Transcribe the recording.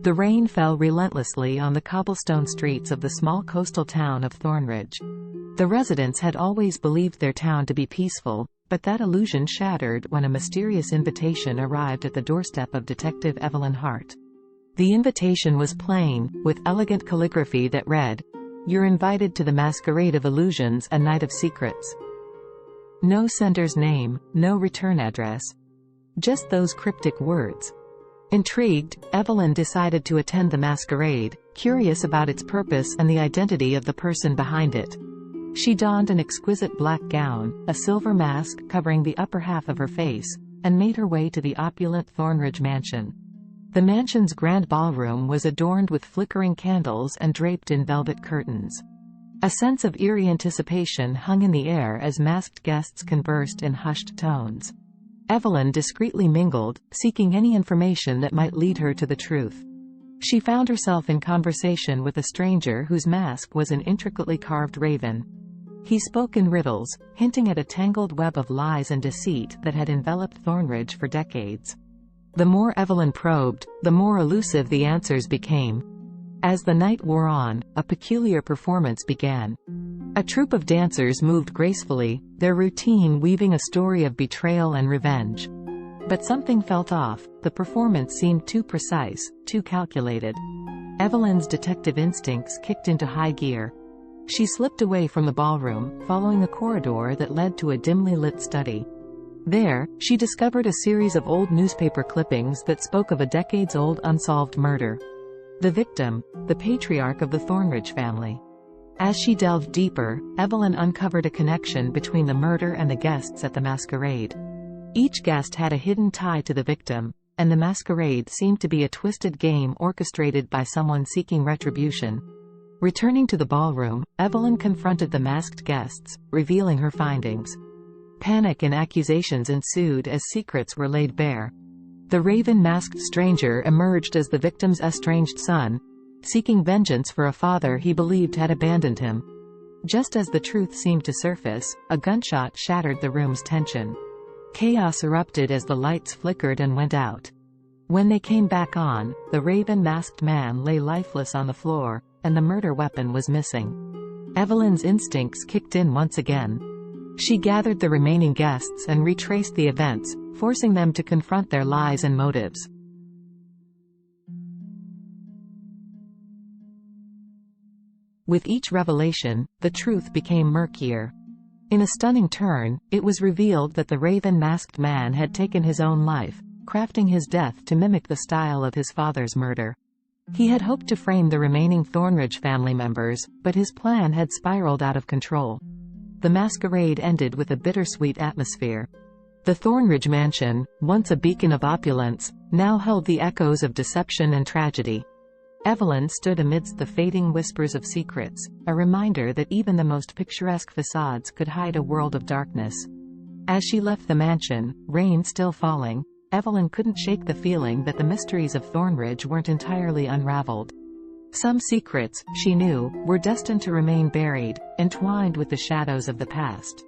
The rain fell relentlessly on the cobblestone streets of the small coastal town of Thornridge. The residents had always believed their town to be peaceful, but that illusion shattered when a mysterious invitation arrived at the doorstep of Detective Evelyn Hart. The invitation was plain, with elegant calligraphy that read, "You're invited to the Masquerade of Illusions, a night of secrets." No sender's name, no return address. Just those cryptic words. Intrigued, Evelyn decided to attend the masquerade, curious about its purpose and the identity of the person behind it. She donned an exquisite black gown, a silver mask covering the upper half of her face, and made her way to the opulent Thornridge mansion. The mansion's grand ballroom was adorned with flickering candles and draped in velvet curtains. A sense of eerie anticipation hung in the air as masked guests conversed in hushed tones. Evelyn discreetly mingled, seeking any information that might lead her to the truth. She found herself in conversation with a stranger whose mask was an intricately carved raven. He spoke in riddles, hinting at a tangled web of lies and deceit that had enveloped Thornridge for decades. The more Evelyn probed, the more elusive the answers became. As the night wore on, a peculiar performance began. A troupe of dancers moved gracefully, their routine weaving a story of betrayal and revenge. But something felt off. The performance seemed too precise, too calculated. Evelyn's detective instincts kicked into high gear. She slipped away from the ballroom, following a corridor that led to a dimly lit study. There, she discovered a series of old newspaper clippings that spoke of a decades-old unsolved murder. The victim, the patriarch of the Thornridge family. As she delved deeper, Evelyn uncovered a connection between the murder and the guests at the masquerade. Each guest had a hidden tie to the victim, and the masquerade seemed to be a twisted game orchestrated by someone seeking retribution. Returning to the ballroom, Evelyn confronted the masked guests, revealing her findings. Panic and accusations ensued as secrets were laid bare. The raven-masked stranger emerged as the victim's estranged son, seeking vengeance for a father he believed had abandoned him. Just as the truth seemed to surface, a gunshot shattered the room's tension. Chaos erupted as the lights flickered and went out. When they came back on, the raven-masked man lay lifeless on the floor, and the murder weapon was missing. Evelyn's instincts kicked in once again. She gathered the remaining guests and retraced the events, forcing them to confront their lies and motives. With each revelation, the truth became murkier. In a stunning turn, it was revealed that the raven-masked man had taken his own life, crafting his death to mimic the style of his father's murder. He had hoped to frame the remaining Thornridge family members, but his plan had spiraled out of control. The masquerade ended with a bittersweet atmosphere. The Thornridge mansion, once a beacon of opulence, now held the echoes of deception and tragedy. Evelyn stood amidst the fading whispers of secrets, a reminder that even the most picturesque facades could hide a world of darkness. As she left the mansion, rain still falling, Evelyn couldn't shake the feeling that the mysteries of Thornridge weren't entirely unraveled. Some secrets, she knew, were destined to remain buried, entwined with the shadows of the past.